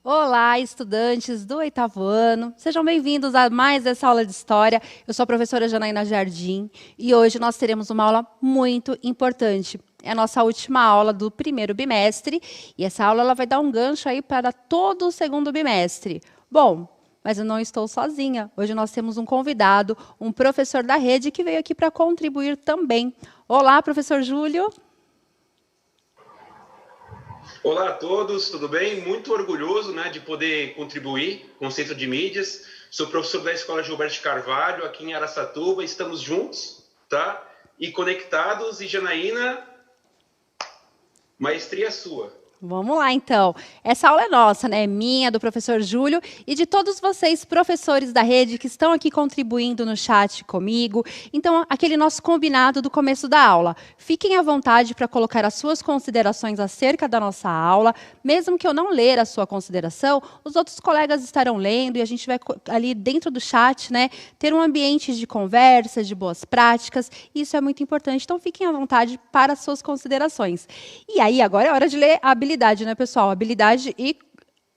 Olá, estudantes do oitavo ano. Sejam bem-vindos a mais essa aula de História. Eu sou a professora Janaína Jardim e hoje nós teremos uma aula muito importante. É a nossa última aula do primeiro bimestre e essa aula ela vai dar um gancho aí para todo o segundo bimestre. Bom, mas eu não estou sozinha. Hoje nós temos um convidado, um professor da rede que veio aqui para contribuir também. Olá, professor Júlio. Olá a todos, tudo bem? Muito orgulhoso, né, de poder contribuir com o Centro de Mídias. Sou professor da Escola Gilberto Carvalho, aqui em Araçatuba. Estamos juntos, tá? E conectados. E Janaína, maestria sua. Vamos lá, então. Essa aula é nossa, né? É minha, do professor Júlio e de todos vocês, professores da rede, que estão aqui contribuindo no chat comigo. Então, aquele nosso combinado do começo da aula. Fiquem à vontade para colocar as suas considerações acerca da nossa aula. Mesmo que eu não ler a sua consideração, os outros colegas estarão lendo e a gente vai ali dentro do chat, né, ter um ambiente de conversa, de boas práticas. Isso é muito importante. Então, fiquem à vontade para as suas considerações. E aí, agora é hora de ler a habilidade, né, pessoal? Habilidade e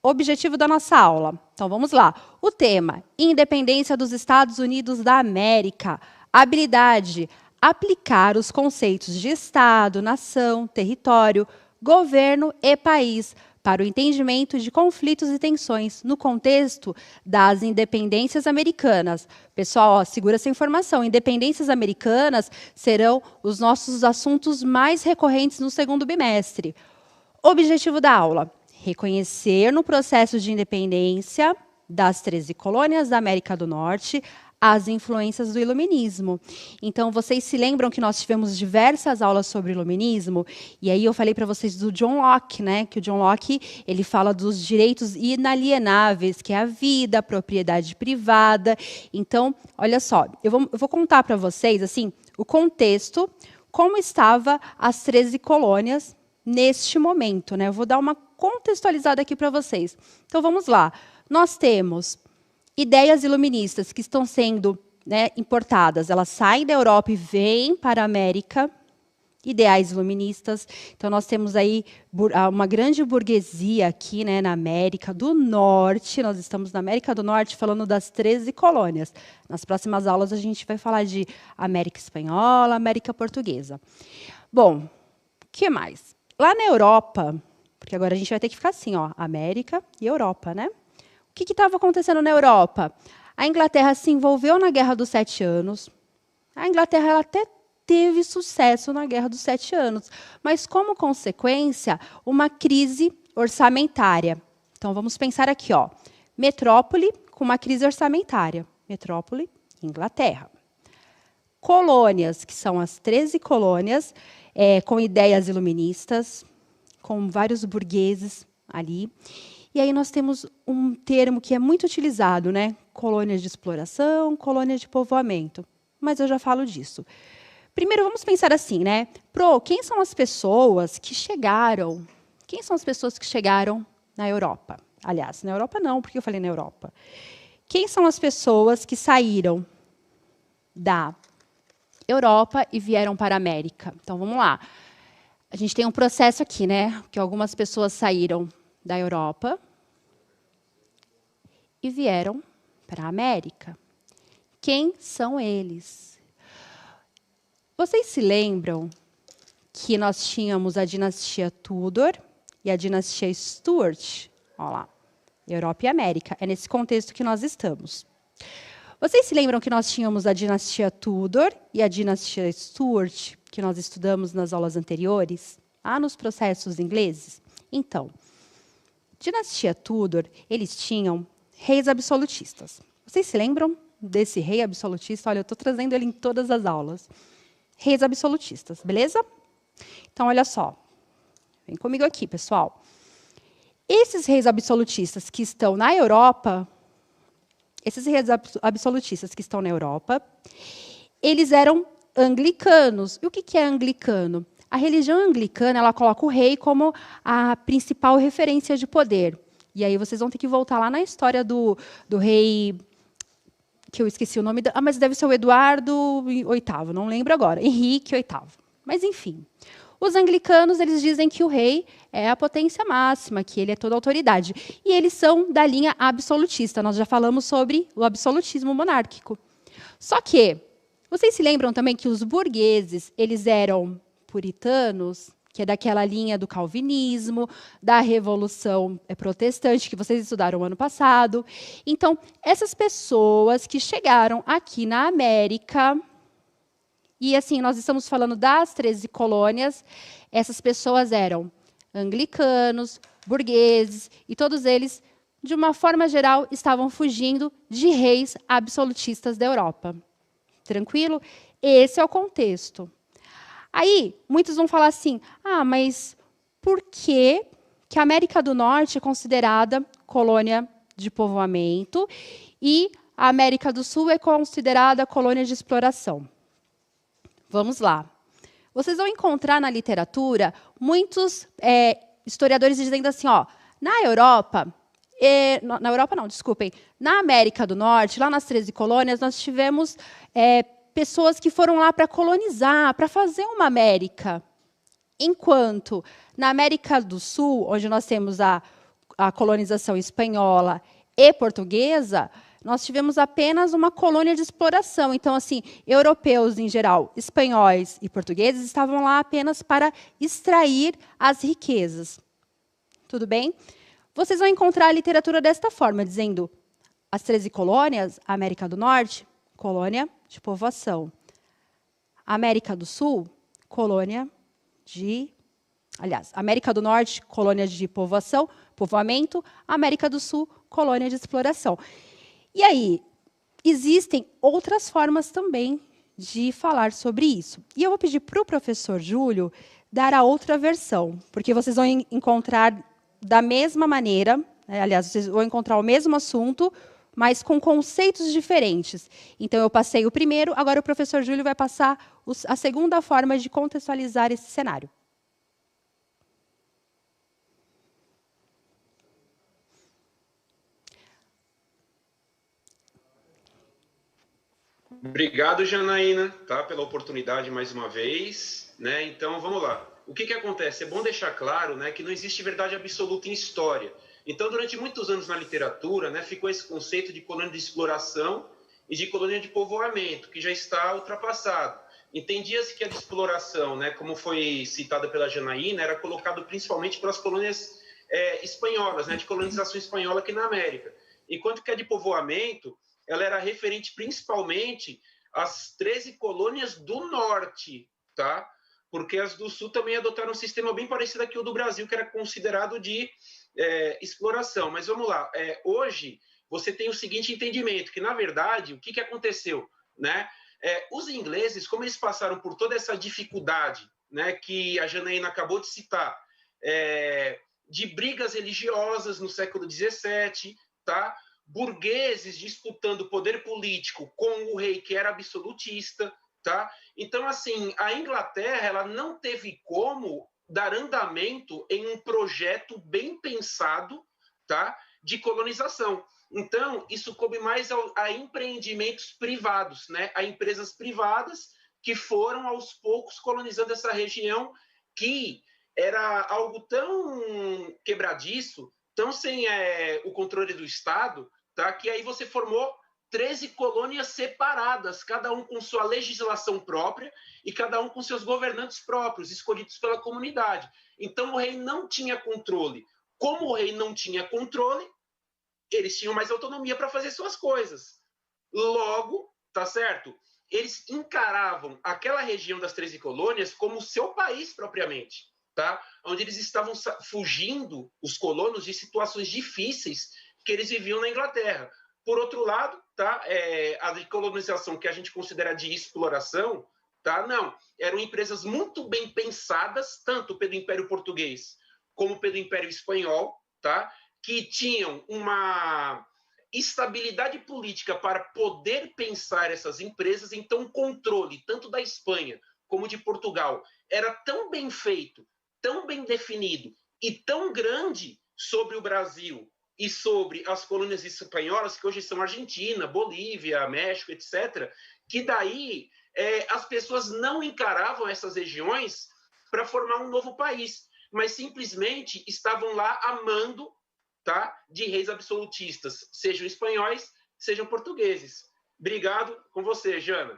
objetivo da nossa aula. Então, vamos lá. O tema: Independência dos Estados Unidos da América. Habilidade: aplicar os conceitos de Estado, nação, território, governo e país para o entendimento de conflitos e tensões no contexto das independências americanas. Pessoal, ó, segura essa informação. Independências americanas serão os nossos assuntos mais recorrentes no segundo bimestre. Objetivo da aula: reconhecer no processo de independência das 13 colônias da América do Norte as influências do iluminismo. Então, vocês se lembram que nós tivemos diversas aulas sobre iluminismo? E aí eu falei para vocês do John Locke, né? Que o John Locke, ele fala dos direitos inalienáveis, que é a vida, a propriedade privada. Então, olha só, eu vou contar para vocês, assim, o contexto, como estava as 13 colônias neste momento, né? Eu vou dar uma contextualizada aqui para vocês. Então, vamos lá. Nós temos ideias iluministas que estão sendo, né, importadas. Elas saem da Europa e vêm para a América. Ideais iluministas. Então, nós temos aí uma grande burguesia aqui, né, na América do Norte. Nós estamos na América do Norte falando das 13 colônias. Nas próximas aulas, a gente vai falar de América Espanhola, América Portuguesa. Bom, o que mais? Lá na Europa, porque agora a gente vai ter que ficar assim, ó, América e Europa, né? O que estava acontecendo na Europa? A Inglaterra se envolveu na Guerra dos 7 Anos. A Inglaterra ela até teve sucesso na Guerra dos 7 Anos, mas, como consequência, uma crise orçamentária. Então, vamos pensar aqui, ó, metrópole com uma crise orçamentária. Metrópole, Inglaterra. Colônias, que são as 13 colônias, com ideias iluministas, com vários burgueses ali. E aí nós temos um termo que é muito utilizado, né? Colônias de exploração, colônias de povoamento. Mas eu já falo disso. Primeiro, vamos pensar assim, né? Quem são as pessoas que chegaram? Quem são as pessoas que chegaram na Europa? Aliás, na Europa não, porque eu falei na Europa. Quem são as pessoas que saíram da Europa e vieram para a América? Então, vamos lá. A gente tem um processo aqui, né? Que algumas pessoas saíram da Europa e vieram para a América. Quem são eles? Vocês se lembram que nós tínhamos a dinastia Tudor e a dinastia Stuart? Olha lá, Europa e América. É nesse contexto que nós estamos. Vocês se lembram que nós tínhamos a dinastia Tudor e a dinastia Stuart, que nós estudamos nas aulas anteriores, lá nos processos ingleses? Então, dinastia Tudor, eles tinham reis absolutistas. Vocês se lembram desse rei absolutista? Olha, eu estou trazendo ele em todas as aulas. Reis absolutistas, beleza? Então, olha só. Vem comigo aqui, pessoal. Esses reis absolutistas que estão na Europa, eles eram anglicanos. E o que é anglicano? A religião anglicana, ela coloca o rei como a principal referência de poder. E aí vocês vão ter que voltar lá na história do rei, que eu esqueci o nome, mas deve ser o Eduardo VIII, não lembro agora, Henrique VIII. Mas, enfim, Os anglicanos, eles dizem que o rei é a potência máxima, que ele é toda autoridade. E eles são da linha absolutista. Nós já falamos sobre o absolutismo monárquico. Só que, vocês se lembram também que os burgueses, eles eram puritanos, que é daquela linha do calvinismo, da Revolução Protestante, que vocês estudaram ano passado. Então, essas pessoas que chegaram aqui na América, e assim, nós estamos falando das 13 colônias, essas pessoas eram anglicanos, burgueses, e todos eles, de uma forma geral, estavam fugindo de reis absolutistas da Europa. Tranquilo? Esse é o contexto. Aí, muitos vão falar assim, mas por que a América do Norte é considerada colônia de povoamento e a América do Sul é considerada colônia de exploração? Vamos lá. Vocês vão encontrar na literatura muitos historiadores dizendo assim, na Europa, na América do Norte, lá nas 13 colônias, nós tivemos pessoas que foram lá para colonizar, para fazer uma América. Enquanto na América do Sul, onde nós temos a colonização espanhola e portuguesa, nós tivemos apenas uma colônia de exploração. Então, assim, europeus em geral, espanhóis e portugueses estavam lá apenas para extrair as riquezas. Tudo bem? Vocês vão encontrar a literatura desta forma, dizendo as 13 colônias, a América do Norte, colônia de povoação. América do Sul, colônia de... Aliás, América do Norte, colônia de povoação, povoamento. América do Sul, colônia de exploração. E aí, existem outras formas também de falar sobre isso. E eu vou pedir para o professor Júlio dar a outra versão, porque vocês vão encontrar da mesma maneira, aliás, vocês vão encontrar o mesmo assunto, mas com conceitos diferentes. Então, eu passei o primeiro, agora o professor Júlio vai passar a segunda forma de contextualizar esse cenário. Obrigado, Janaína, pela oportunidade mais uma vez. Então, vamos lá. O que acontece? É bom deixar claro, que não existe verdade absoluta em história. Então, durante muitos anos na literatura, ficou esse conceito de colônia de exploração e de colônia de povoamento, que já está ultrapassado. Entendia-se que a de exploração, como foi citada pela Janaína, era colocado principalmente pelas colônias espanholas, de colonização espanhola aqui na América. Enquanto que a de povoamento, ela era referente principalmente às 13 colônias do norte, porque as do sul também adotaram um sistema bem parecido aqui ao do Brasil, que era considerado de exploração. Mas vamos lá, hoje você tem o seguinte entendimento, que na verdade, o que aconteceu? Os ingleses, como eles passaram por toda essa dificuldade, que a Janaína acabou de citar, de brigas religiosas no século XVII, burgueses disputando o poder político com o rei que era absolutista, Então, assim, a Inglaterra ela não teve como dar andamento em um projeto bem pensado, de colonização. Então, isso coube mais a empreendimentos privados, a empresas privadas que foram, aos poucos, colonizando essa região que era algo tão quebradiço, tão sem o controle do Estado, que aí você formou 13 colônias separadas, cada um com sua legislação própria e cada um com seus governantes próprios, escolhidos pela comunidade. Então, o rei não tinha controle. Como o rei não tinha controle, eles tinham mais autonomia para fazer suas coisas. Logo, certo? Eles encaravam aquela região das 13 colônias como seu país propriamente, onde eles estavam fugindo, os colonos, de situações difíceis que eles viviam na Inglaterra. Por outro lado, a colonização que a gente considera de exploração, não, eram empresas muito bem pensadas, tanto pelo Império Português como pelo Império Espanhol, que tinham uma estabilidade política para poder pensar essas empresas. Então, o controle, tanto da Espanha como de Portugal, era tão bem feito, tão bem definido e tão grande sobre o Brasil e sobre as colônias espanholas, que hoje são Argentina, Bolívia, México, etc., que daí as pessoas não encaravam essas regiões para formar um novo país, mas simplesmente estavam lá amando, tá, de reis absolutistas, sejam espanhóis, sejam portugueses. Obrigado, com você, Jana.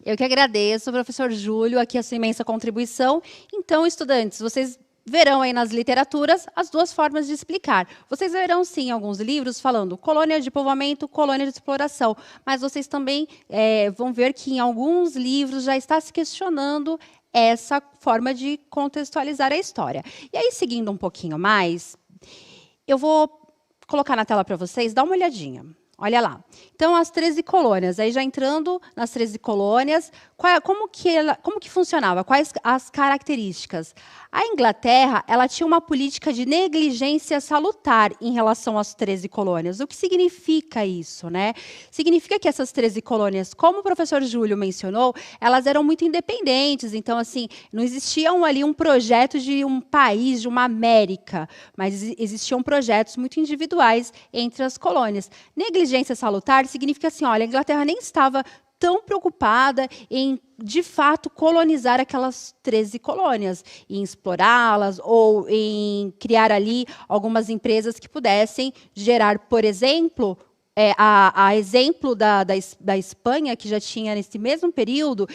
Eu que agradeço, professor Júlio, aqui a sua imensa contribuição. Então, estudantes, vocês verão aí nas literaturas as duas formas de explicar. Vocês verão, sim, alguns livros falando colônia de povoamento, colônia de exploração, mas vocês também vão ver que em alguns livros já está se questionando essa forma de contextualizar a história. E aí, seguindo um pouquinho mais, eu vou colocar na tela para vocês, dá uma olhadinha. Olha lá. Então, as 13 colônias. Aí, já entrando nas 13 colônias, como que funcionava? Quais as características? A Inglaterra, ela tinha uma política de negligência salutar em relação às 13 colônias. O que significa isso, né? Significa que essas 13 colônias, como o professor Júlio mencionou, elas eram muito independentes. Então, assim, não existia ali um projeto de um país, de uma América, mas existiam projetos muito individuais entre as colônias. Negligência salutar significa assim, olha, a Inglaterra nem estava tão preocupada em, de fato, colonizar aquelas 13 colônias, em explorá-las ou em criar ali algumas empresas que pudessem gerar, por exemplo, a exemplo da Espanha, que já tinha, nesse mesmo período,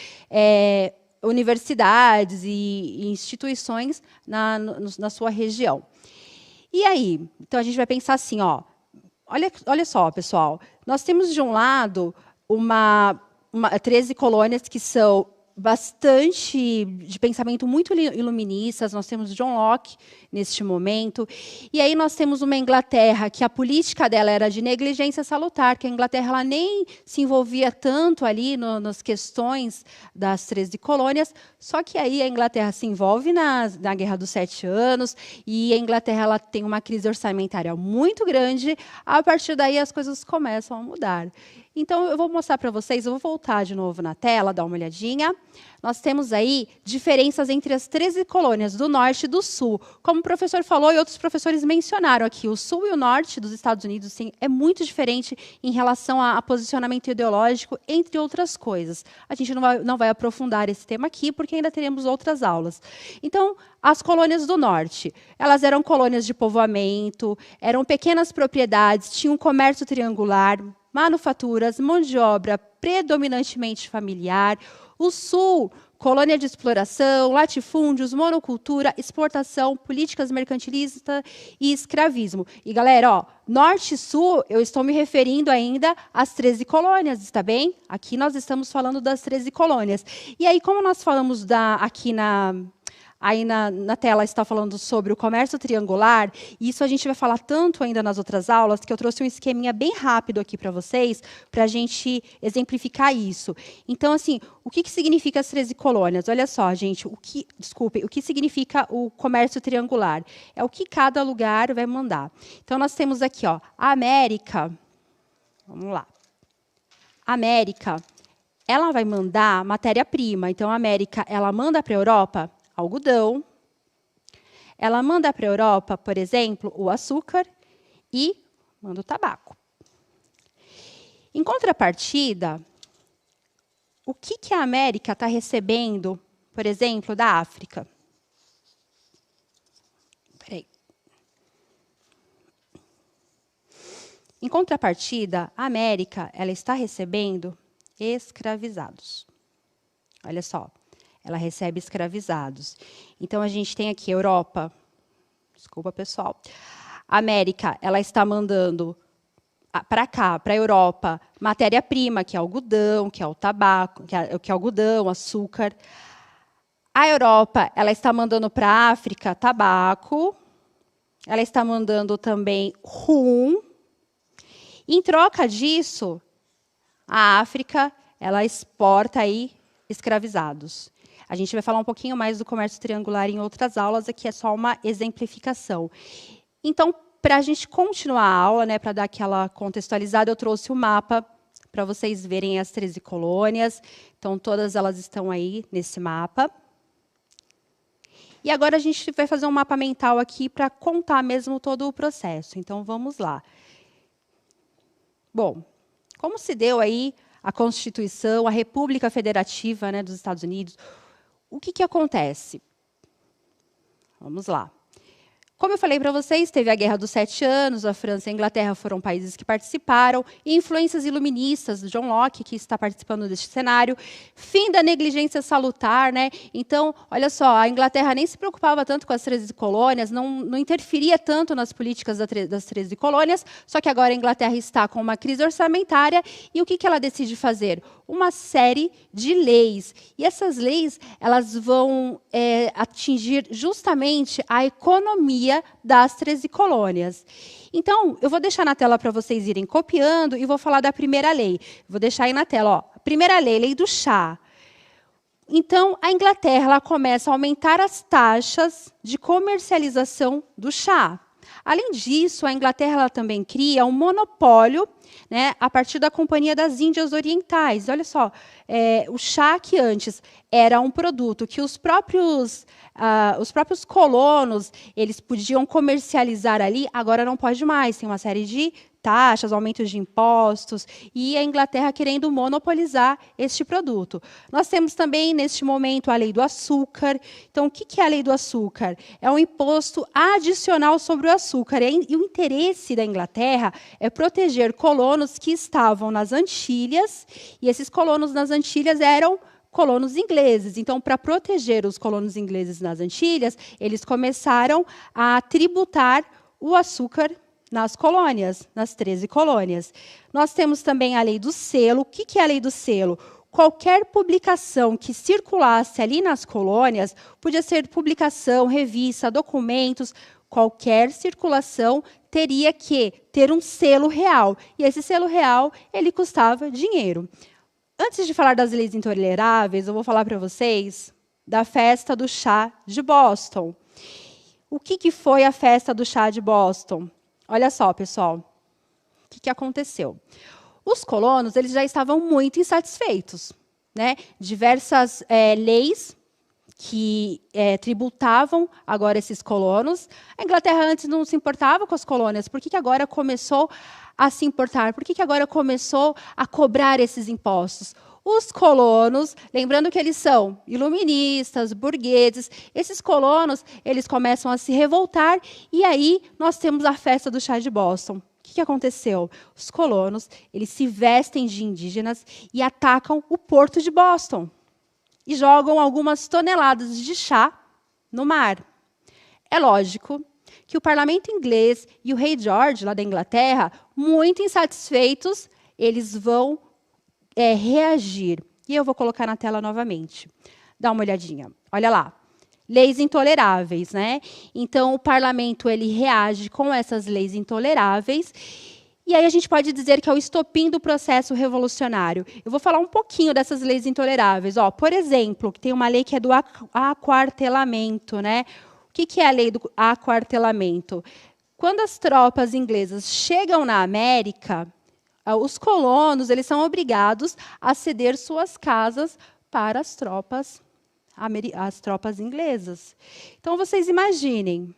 universidades e instituições na sua região. E aí? Então, a gente vai pensar assim, ó, olha só, pessoal, nós temos, de um lado, 13 colônias que são bastante de pensamento muito iluministas. Nós temos John Locke neste momento. E aí nós temos uma Inglaterra que a política dela era de negligência salutar, que a Inglaterra ela nem se envolvia tanto ali nas questões das 13 colônias, só que aí a Inglaterra se envolve na Guerra dos 7 Anos, e a Inglaterra ela tem uma crise orçamentária muito grande. A partir daí as coisas começam a mudar. Então, eu vou mostrar para vocês, eu vou voltar de novo na tela, dar uma olhadinha. Nós temos aí diferenças entre as 13 colônias do norte e do sul. Como o professor falou e outros professores mencionaram aqui, o sul e o norte dos Estados Unidos sim, é muito diferente em relação a posicionamento ideológico, entre outras coisas. A gente não vai aprofundar esse tema aqui, porque ainda teremos outras aulas. Então, as colônias do norte, elas eram colônias de povoamento, eram pequenas propriedades, tinham um comércio triangular, manufaturas, mão de obra predominantemente familiar. O sul, colônia de exploração, latifúndios, monocultura, exportação, políticas mercantilistas e escravismo. E, galera, ó, norte e sul, eu estou me referindo ainda às 13 colônias, está bem? Aqui nós estamos falando das 13 colônias. E aí, como nós falamos aqui aí na tela está falando sobre o comércio triangular, e isso a gente vai falar tanto ainda nas outras aulas, que eu trouxe um esqueminha bem rápido aqui para vocês, para a gente exemplificar isso. Então, assim, o que significa as 13 colônias? Olha só, gente, o que significa o comércio triangular? É o que cada lugar vai mandar. Então, nós temos aqui, ó, a América, vamos lá. A América, ela vai mandar matéria-prima. Então, a América, ela manda para a Europa algodão. Ela manda para a Europa, por exemplo, o açúcar e manda o tabaco. Em contrapartida, o que a América está recebendo, por exemplo, da África? Peraí. Em contrapartida, a América ela está recebendo escravizados. Olha só. Ela recebe escravizados. Então, a gente tem aqui a Europa. Desculpa, pessoal. A América, ela está mandando para cá, para a Europa, matéria-prima, que é algodão, que é o tabaco, que é algodão, açúcar. A Europa, ela está mandando para a África tabaco. Ela está mandando também rum. Em troca disso, a África, ela exporta aí escravizados. A gente vai falar um pouquinho mais do comércio triangular em outras aulas, aqui é só uma exemplificação. Então, para a gente continuar a aula, né, para dar aquela contextualizada, eu trouxe o mapa para vocês verem as 13 colônias. Então, todas elas estão aí nesse mapa. E agora a gente vai fazer um mapa mental aqui para contar mesmo todo o processo. Então, vamos lá. Bom, como se deu aí a Constituição, a República Federativa, né, dos Estados Unidos, o que acontece? Vamos lá. Como eu falei para vocês, teve a Guerra dos 7 Anos, a França e a Inglaterra foram países que participaram, e influências iluministas do John Locke, que está participando deste cenário, fim da negligência salutar, né? Então, olha só, a Inglaterra nem se preocupava tanto com as 13 colônias, não interferia tanto nas políticas das 13 colônias, só que agora a Inglaterra está com uma crise orçamentária, e o que ela decide fazer? Uma série de leis. E essas leis elas vão atingir justamente a economia das 13 colônias. Então, eu vou deixar na tela para vocês irem copiando e vou falar da primeira lei. Vou deixar aí na tela. Ó. Primeira lei, lei do chá. Então, a Inglaterra ela começa a aumentar as taxas de comercialização do chá. Além disso, a Inglaterra ela também cria um monopólio, né, a partir da Companhia das Índias Orientais. Olha só, o chá que antes era um produto que os próprios colonos eles podiam comercializar ali, agora não pode mais. Tem uma série de taxas, aumentos de impostos, e a Inglaterra querendo monopolizar este produto. Nós temos também, neste momento, a lei do açúcar. Então, o que é a lei do açúcar? É um imposto adicional sobre o açúcar. E o interesse da Inglaterra é proteger colonos que estavam nas Antilhas, e esses colonos nas Antilhas eram colonos ingleses. Então, para proteger os colonos ingleses nas Antilhas, eles começaram a tributar o açúcar nas colônias, nas 13 colônias. Nós temos também a lei do selo. O que é a lei do selo? Qualquer publicação que circulasse ali nas colônias, podia ser publicação, revista, documentos, qualquer circulação teria que ter um selo real. E esse selo real, ele custava dinheiro. Antes de falar das leis intoleráveis, eu vou falar para vocês da festa do chá de Boston. O que foi a festa do chá de Boston? Olha só, pessoal, o que aconteceu? Os colonos eles já estavam muito insatisfeitos, né? Diversas leis que tributavam agora esses colonos. A Inglaterra antes não se importava com as colônias. Por que agora começou a se importar? Por que agora começou a cobrar esses impostos? Os colonos, lembrando que eles são iluministas, burgueses, esses colonos eles começam a se revoltar, e aí nós temos a festa do chá de Boston. O que aconteceu? Os colonos eles se vestem de indígenas e atacam o porto de Boston e jogam algumas toneladas de chá no mar. É lógico que o parlamento inglês e o rei George, lá da Inglaterra, muito insatisfeitos, eles vão reagir. E eu vou colocar na tela novamente. Dá uma olhadinha. Olha lá. Leis intoleráveis, né? Então, o parlamento ele reage com essas leis intoleráveis. E aí a gente pode dizer que é o estopim do processo revolucionário. Eu vou falar um pouquinho dessas leis intoleráveis. Ó, por exemplo, tem uma lei que é do aquartelamento, né? O que é a lei do aquartelamento? Quando as tropas inglesas chegam na América, os colonos eles são obrigados a ceder suas casas para as tropas inglesas. Então, vocês imaginem,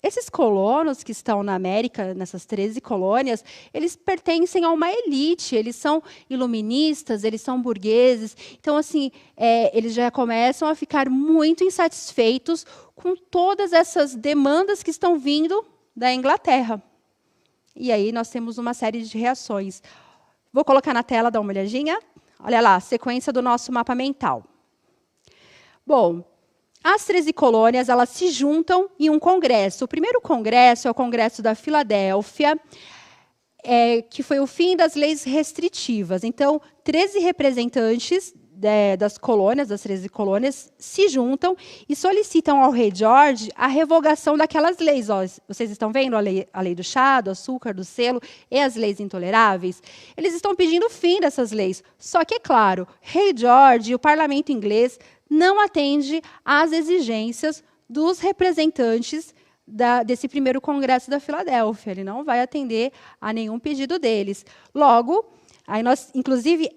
esses colonos que estão na América, nessas 13 colônias, eles pertencem a uma elite, eles são iluministas, eles são burgueses. Então, assim, eles já começam a ficar muito insatisfeitos com todas essas demandas que estão vindo da Inglaterra. E aí nós temos uma série de reações. Vou colocar na tela, dá uma olhadinha. Olha lá, a sequência do nosso mapa mental. Bom, as 13 colônias elas se juntam em um congresso. O primeiro congresso é o Congresso da Filadélfia, que foi o fim das leis restritivas. Então, 13 representantes das colônias, das 13 colônias, se juntam e solicitam ao rei George a revogação daquelas leis. Ó, vocês estão vendo a lei do chá, do açúcar, do selo e as leis intoleráveis? Eles estão pedindo o fim dessas leis. Só que, é claro, rei George e o parlamento inglês não atende às exigências dos representantes desse primeiro congresso da Filadélfia. Ele não vai atender a nenhum pedido deles. Logo, aí inclusive,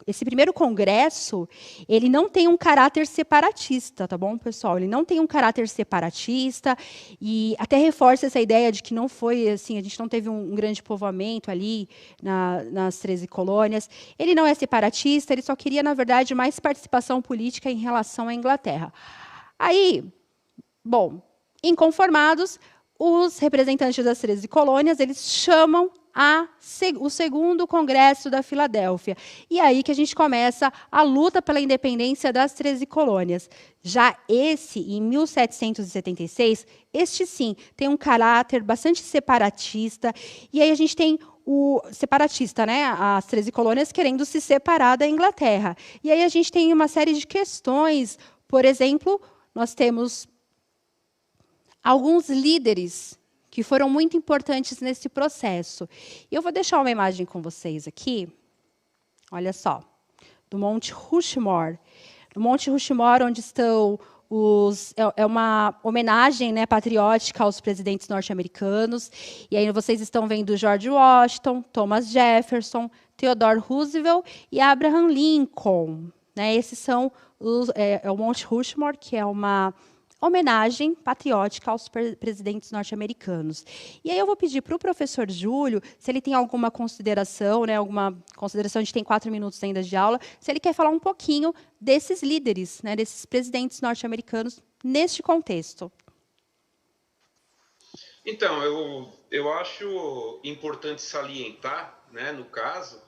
esse primeiro congresso, ele não tem um caráter separatista, tá bom, pessoal? Ele não tem um caráter separatista, e até reforça essa ideia de que não foi assim, a gente não teve um grande povoamento ali nas 13 colônias. Ele não é separatista, ele só queria, na verdade, mais participação política em relação à Inglaterra. Aí, bom, inconformados, os representantes das 13 colônias, eles chamam o segundo Congresso da Filadélfia. E aí que a gente começa a luta pela independência das 13 colônias. Já esse, em 1776, este sim, tem um caráter bastante separatista. E aí a gente tem o separatista, né? As 13 colônias querendo se separar da Inglaterra. E aí a gente tem uma série de questões. Por exemplo, nós temos alguns líderes que foram muito importantes nesse processo. Eu vou deixar uma imagem com vocês aqui, olha só, do Monte Rushmore. No Monte Rushmore, onde estão é uma homenagem, né, patriótica aos presidentes norte-americanos. E aí vocês estão vendo George Washington, Thomas Jefferson, Theodore Roosevelt e Abraham Lincoln. Né? Esses são o Monte Rushmore, que é uma homenagem patriótica aos presidentes norte-americanos. E aí eu vou pedir para o professor Júlio, se ele tem alguma consideração, né, a gente tem 4 minutos ainda de aula, se ele quer falar um pouquinho desses líderes, né, desses presidentes norte-americanos neste contexto. Então, eu acho importante salientar, né, no caso,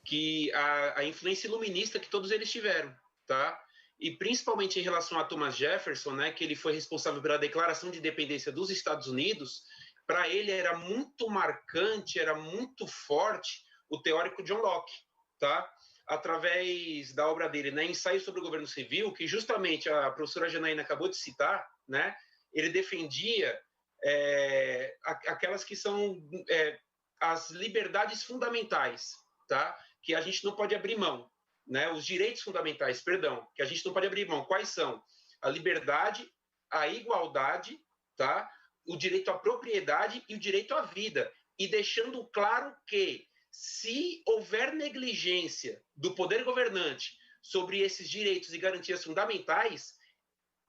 que a influência iluminista que todos eles tiveram, tá? E principalmente em relação a Thomas Jefferson, né, que ele foi responsável pela Declaração de Independência dos Estados Unidos, para ele era muito marcante, era muito forte o teórico John Locke, tá? Através da obra dele, né, Ensaio sobre o Governo Civil, que justamente a professora Janaína acabou de citar, né, ele defendia aquelas que são as liberdades fundamentais, tá? Que a gente não pode abrir mão. Né, os direitos fundamentais, perdão, que a gente não pode abrir mão. Quais são? A liberdade, a igualdade, tá? O direito à propriedade e o direito à vida. E deixando claro que, se houver negligência do poder governante sobre esses direitos e garantias fundamentais,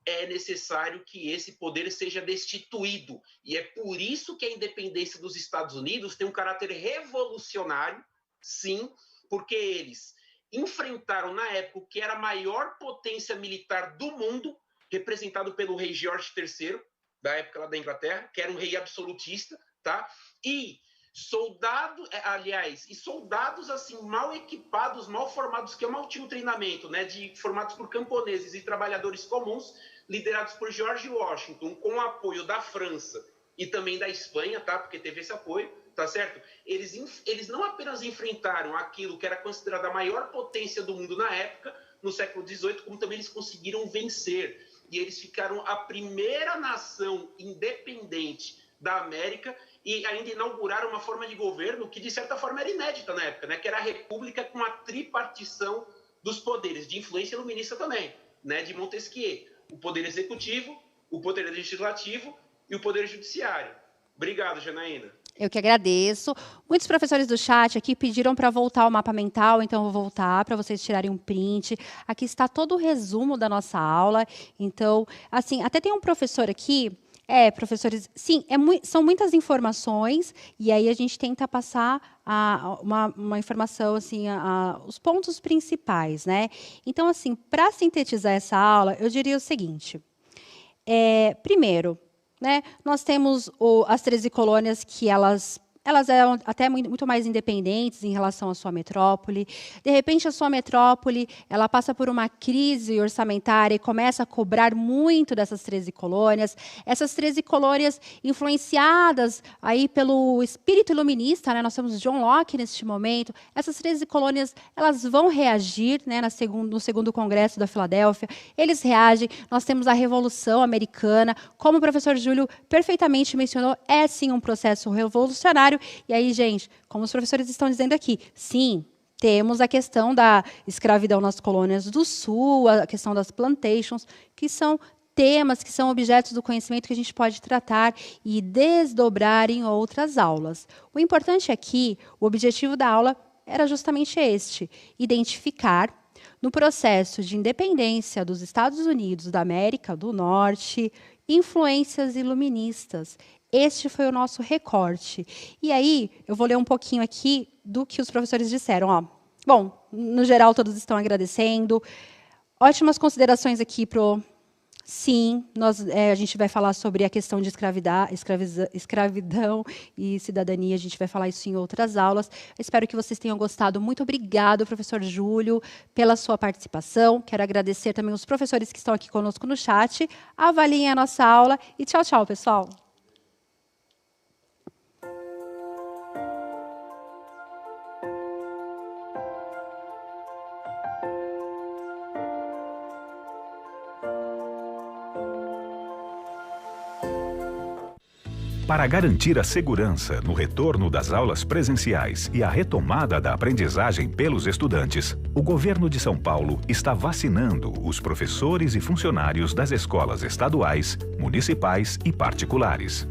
é necessário que esse poder seja destituído. E é por isso que a independência dos Estados Unidos tem um caráter revolucionário, sim, porque eles enfrentaram, na época, o que era a maior potência militar do mundo, representado pelo rei George III, da época lá da Inglaterra, que era um rei absolutista, tá? E soldados assim, mal equipados, mal formados, que mal tinham treinamento, né? Formados por camponeses e trabalhadores comuns, liderados por George Washington, com o apoio da França e também da Espanha, tá? Porque teve esse apoio, tá certo? Eles não apenas enfrentaram aquilo que era considerada a maior potência do mundo na época, no século XVIII, como também eles conseguiram vencer. E eles ficaram a primeira nação independente da América e ainda inauguraram uma forma de governo que, de certa forma, era inédita na época, né? Que era a república com a tripartição dos poderes, de influência iluminista também, né? De Montesquieu. O poder executivo, o poder legislativo e o poder judiciário. Obrigado, Janaína. Eu que agradeço. Muitos professores do chat aqui pediram para voltar o mapa mental, então eu vou voltar para vocês tirarem um print. Aqui está todo o resumo da nossa aula. Então, assim, até tem um professor aqui, professores, sim, são muitas informações, e aí a gente tenta passar uma informação, assim, os pontos principais, né? Então, assim, para sintetizar essa aula, eu diria o seguinte. Primeiro, né, nós temos as 13 colônias que elas eram até muito mais independentes em relação à sua metrópole. De repente, a sua metrópole ela passa por uma crise orçamentária e começa a cobrar muito dessas 13 colônias. Essas 13 colônias, influenciadas aí pelo espírito iluminista, né, nós temos John Locke neste momento, essas 13 colônias elas vão reagir, né, no segundo Congresso da Filadélfia. Eles reagem. Nós temos a Revolução Americana. Como o professor Júlio perfeitamente mencionou, é sim um processo revolucionário. E aí, gente, como os professores estão dizendo aqui, sim, temos a questão da escravidão nas colônias do Sul, a questão das plantations, que são temas, que são objetos do conhecimento que a gente pode tratar e desdobrar em outras aulas. O importante aqui, o objetivo da aula era justamente este, identificar no processo de independência dos Estados Unidos da América do Norte, influências iluministas. Este foi o nosso recorte. E aí, eu vou ler um pouquinho aqui do que os professores disseram. Ó. Bom, no geral, todos estão agradecendo. Ótimas considerações aqui para o Sim, a gente vai falar sobre a questão de escravidão e cidadania, a gente vai falar isso em outras aulas. Espero que vocês tenham gostado. Muito obrigado, professor Júlio, pela sua participação. Quero agradecer também os professores que estão aqui conosco no chat. Avaliem a nossa aula e tchau, tchau, pessoal. Para garantir a segurança no retorno das aulas presenciais e a retomada da aprendizagem pelos estudantes, o governo de São Paulo está vacinando os professores e funcionários das escolas estaduais, municipais e particulares.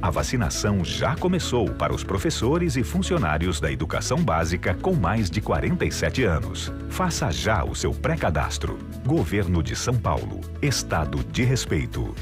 A vacinação já começou para os professores e funcionários da educação básica com mais de 47 anos. Faça já o seu pré-cadastro. Governo de São Paulo. Estado de respeito.